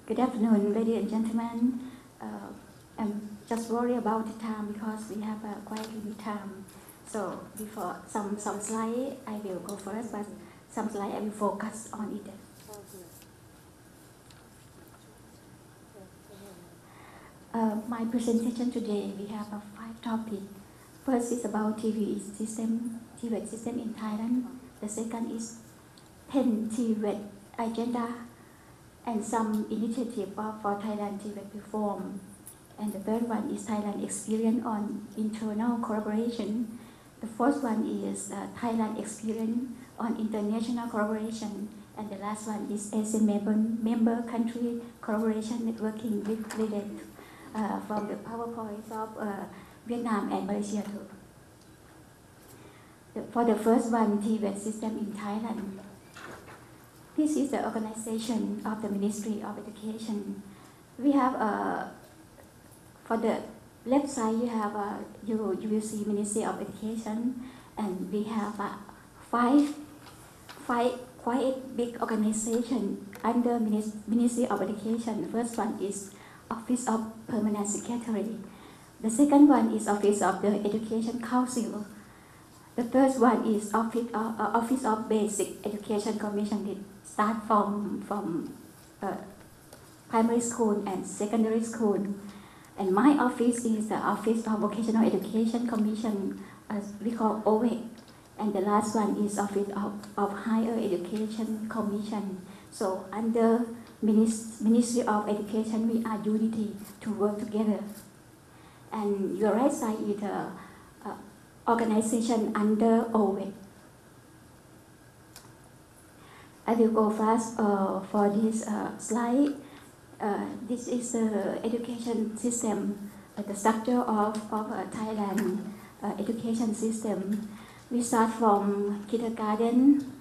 Good afternoon, ladies and gentlemen. I'm just worried about the time because we have quite limited time. So before some slide, I will go first, but some slide I will focus on it. My presentation today, we have 5 topics. First is about TV system in Thailand. The second is 10 TVET agenda and some initiative for Thailand TVET reform. And the third one is Thailand experience on internal collaboration. The fourth one is Thailand experience on international collaboration. And the last one is ASEAN member country collaboration networking related from the PowerPoint of Vietnam and Malaysia too. For the first one, TVET system in Thailand. This is the organization of the Ministry of Education. We have for the left side you have you will see Ministry of Education, and we have five quite big organization under Ministry of Education. The first one is Office of Permanent Secretary. The second one is Office of the Education Council. The third one is Office of Basic Education Commission. It start from primary school and secondary school. And my office is the Office of Vocational Education Commission, as we call OVEC. And the last one is Office of Higher Education Commission. So under Ministry of Education, we are unity to work together. And your right side is the organization under OVEC. I will go fast for this slide. This is the education system, the structure of Thailand education system. We start from kindergarten,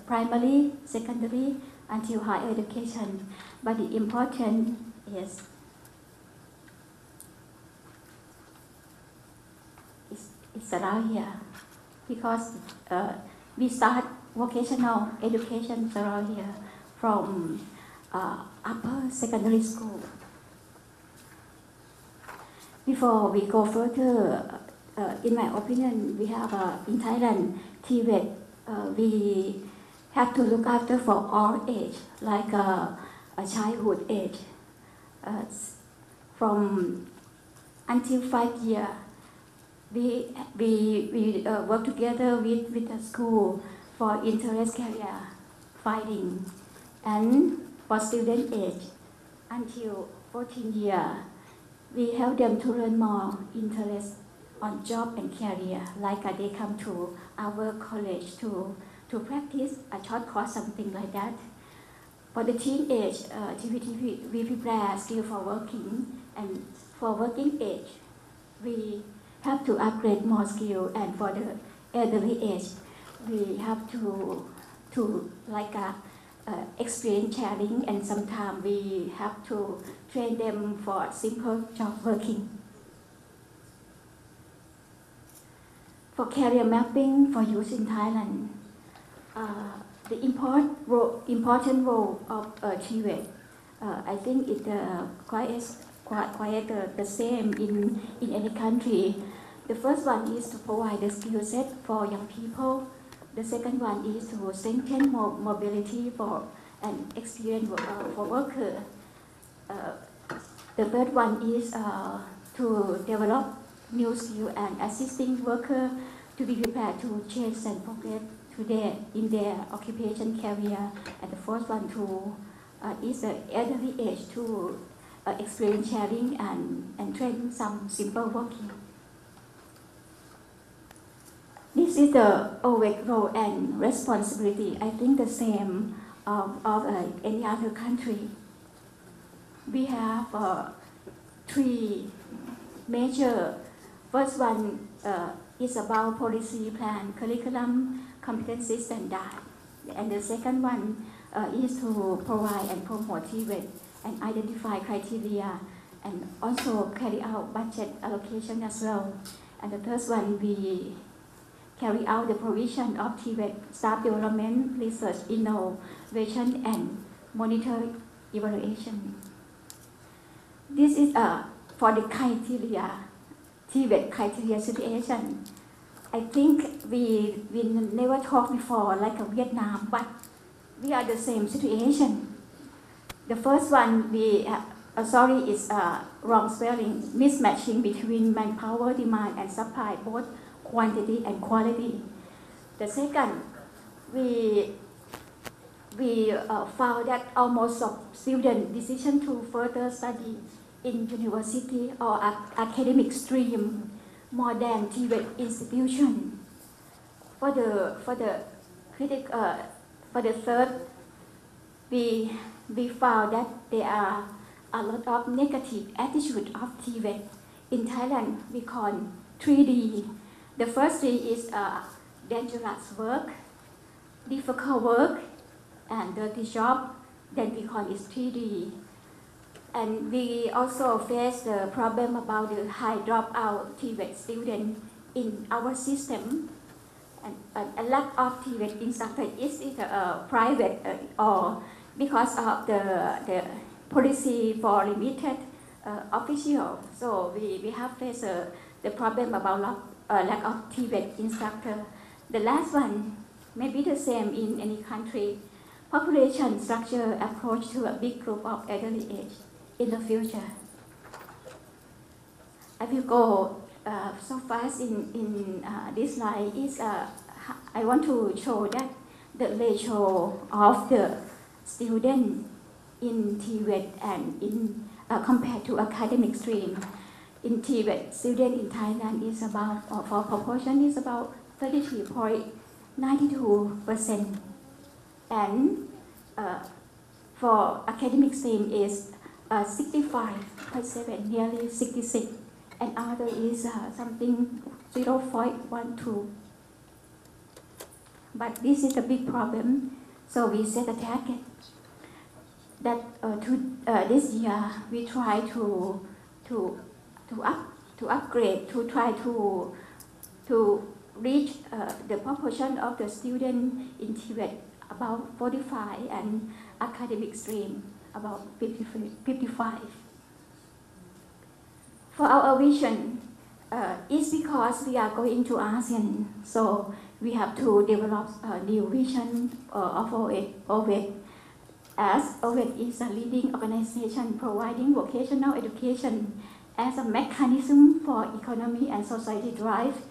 primary, secondary, until higher education. But the important is it's around here, because we start vocational education around here from upper secondary school. Before we go further, in my opinion, we have in Thailand TVET. We have to look after for all age, like a childhood age, from until 5 years. We work together with the school for interest career finding, and for student age until 14 years, we help them to learn more interest on job and career, like they come to our college to practice a short course, something like that. For the teen age, we prepare skill for working, and for working age, we have to upgrade more skill, and for the elderly age, we have to like experience sharing, and sometimes we have to train them for simple job working. For career mapping for youth in Thailand, the important role of TVET, I think it's quite the same in any country. The first one is to provide the skill set for young people. The second one is to strengthen mobility for and experience for workers. The third one is to develop new skill and assisting workers to be prepared to change and progress in their occupation career. And the fourth one is the elderly age to experience sharing and train some simple working. This is the OVEC role and responsibility. I think the same of any other country. We have 3 major. First one is about policy plan, curriculum, competency standard. And the second one is to provide and promote TVET and identify criteria, and also carry out budget allocation as well. And the third one, we carry out the provision of TVET staff development, research, innovation, and monitor evaluation. This is for the criteria, Tibet criteria situation. I think we never talked before like a Vietnam, but we are the same situation. The first one is wrong spelling, mismatching between manpower demand and supply, both quantity and quality. The second, we found that almost of student decision to further study in university or academic stream more than Tibet institution. For the third, we found that there are a lot of negative attitude of Tibet. In Thailand, we call 3D. The first D is dangerous work, difficult work, and dirty job. Then we call it 3D. And we also face the problem about the high dropout Tibet students in our system. And a lack of Tibet instructor is private or because of the policy for limited official. So we have faced the problem about lack of Tibet instructor. The last one may be the same in any country. Population structure approach to a big group of elderly age in the future. I will go so fast in this slide. I want to show that the ratio of the student in Tibet and in compared to academic stream. In Tibet, student in Thailand is about, or for proportion is about 33.92%. And for academic stream is 65.7, nearly 66, and other is something 0.12. But this is a big problem, so we set a target that this year we try to upgrade, to try to reach the proportion of the student in Tibet about 45 and academic stream about 55. For our vision, it's because we are going to ASEAN, so we have to develop a new vision of OVED. As OVED is a leading organization providing vocational education as a mechanism for economy and society drive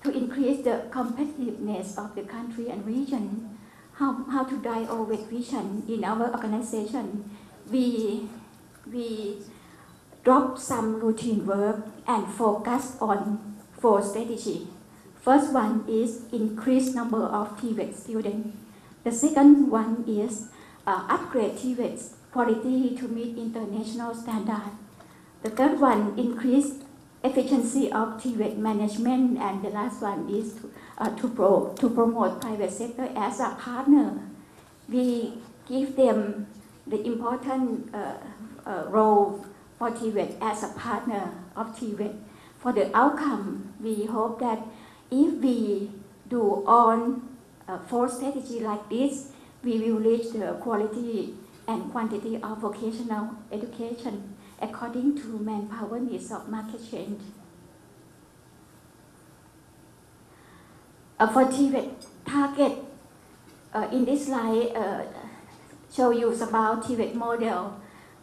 to increase the competitiveness of the country and region. How to drive OVED vision in our organization? We drop some routine work and focus on 4 strategies. First one is increase number of Tibet students. The second one is upgrade Tibet's quality to meet international standards. The third one, increase efficiency of Tibet management. And the last one is to promote private sector as a partner. We give them the important role for Tibet as a partner of Tibet. For the outcome, we hope that if we do all 4 strategies like this, we will reach the quality and quantity of vocational education according to manpower needs of market change. For Tibet target, in this slide show you about Tibet model.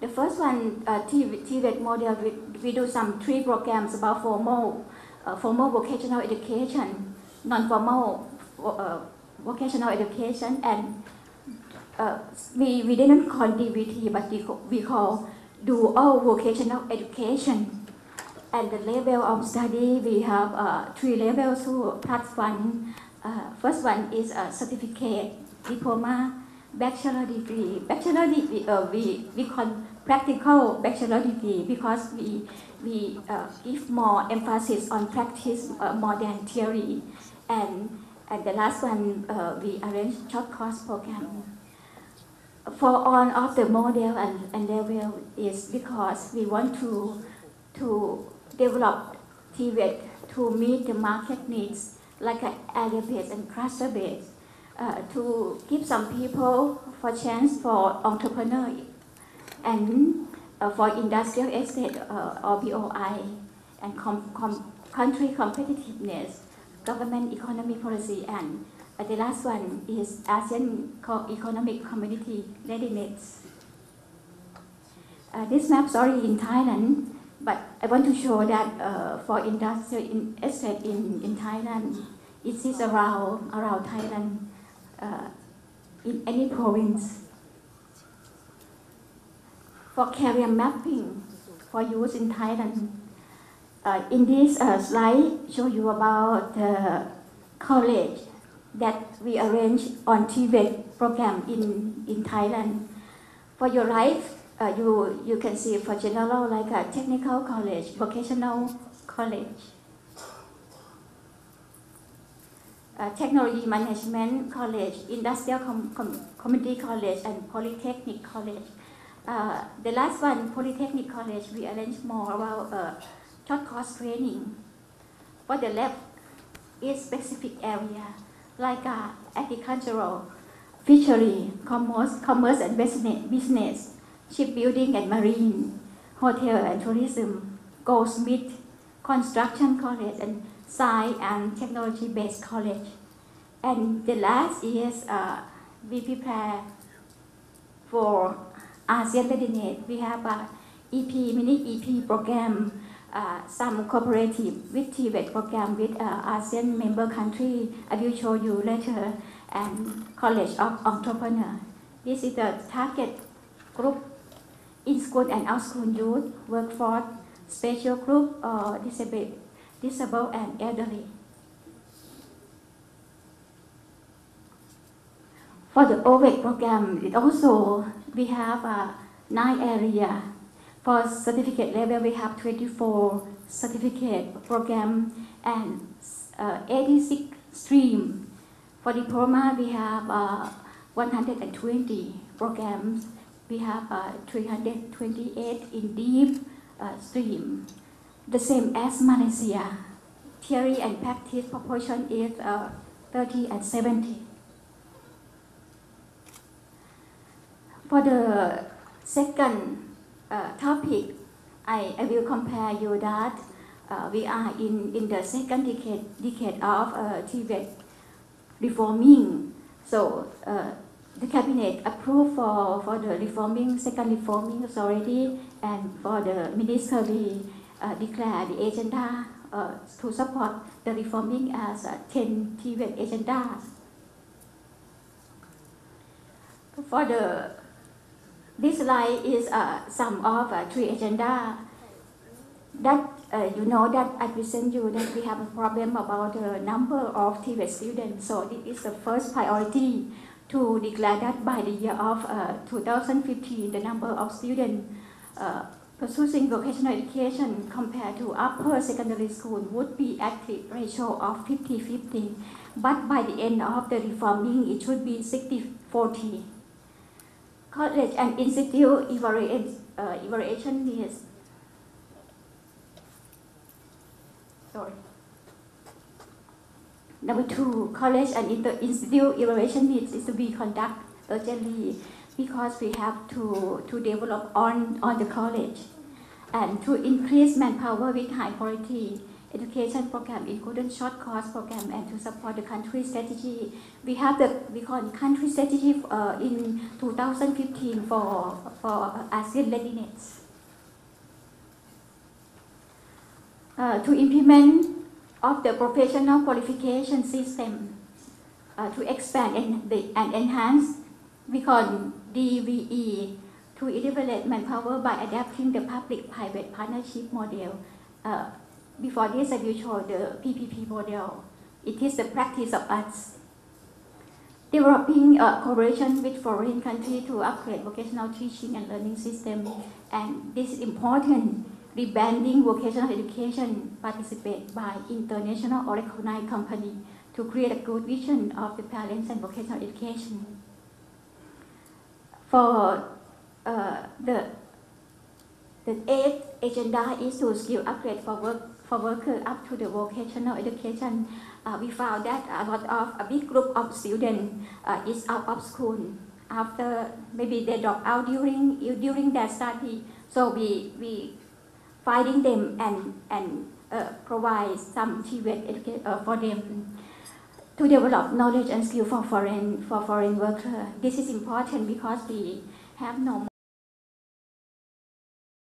The first one, Tibet model, we do some 3 programs about formal vocational education, non-formal vocational education, and we didn't call DVT, but we call dual vocational education. And the level of study, we have 3 levels to +1. First one is a certificate, diploma, bachelor degree. Bachelor degree, we call practical bachelor degree because we give more emphasis on practice more than theory. And the last one, we arrange short course program. For all of the model and level is because we want to develop Tibet to meet the market needs like an area-based and cluster-based, to give some people for chance for entrepreneur And for industrial estate or BOI and country competitiveness, government economic policy, and the last one is ASEAN Economic Community readiness. This map is already in Thailand, but I want to show that for industrial estate in Thailand, it is around Thailand in any province. For career mapping for use in Thailand, in this slide show you about the college that we arrange on TVET program in Thailand. For your right, you can see for general like a technical college, vocational college, technology management college, industrial community college, and polytechnic college. The last one, polytechnic college, we arrange more about short course training. For the left is specific area like agricultural, fishery, commerce and business, shipbuilding and marine, hotel and tourism, goldsmith, construction college, and science and technology based college. And the last is we prepare for ASEAN readiness. We have a mini EP program, some cooperative with TVET program with ASEAN member country. I will show you later, and College of Entrepreneur. This is the target group in school and out school youth, workforce, special group, disabled and elderly. For the OVEC program, it also we have 9 areas. For certificate level, we have 24 certificate program and 86 stream. For diploma, we have 120 programs. We have 328 in deep stream. The same as Malaysia. Theory and practice proportion is 30 and 70. For the second topic, I will compare you that we are in the second decade of TVET reforming. So the cabinet approved for the second reforming is already, and for the minister we declare the agenda to support the reforming as 10 TVET agenda. For this slide is some of 3 agenda that you know that I present you that we have a problem about the number of TVET students. So this is the first priority to declare that by the year of 2015, the number of students pursuing vocational education compared to upper secondary school would be at the ratio of 50-50. But by the end of the reforming, it should be 60-40. College and institute evaluation needs. Number 2, college and institute evaluation needs is to be conducted urgently because we have to develop on the college and to increase manpower with high quality education program, including short course program, and to support the country strategy. We call country strategy in 2015 for ASEAN readiness. To implement of the professional qualification system to expand and enhance, we call DVE, to elevate manpower by adapting the public-private partnership model. Before this, I will show the PPP model. It is the practice of us. Developing cooperation with foreign countries to upgrade vocational teaching and learning system. And this is important. Rebranding vocational education participate by international or recognized company to create a good vision of the parents and vocational education. For the 8th agenda is to skill upgrade for workers up to the vocational education. We found that a big group of students is out of school. after maybe they drop out during their study. So we finding them and provide some for them to develop knowledge and skill for foreign worker. This is important because we have no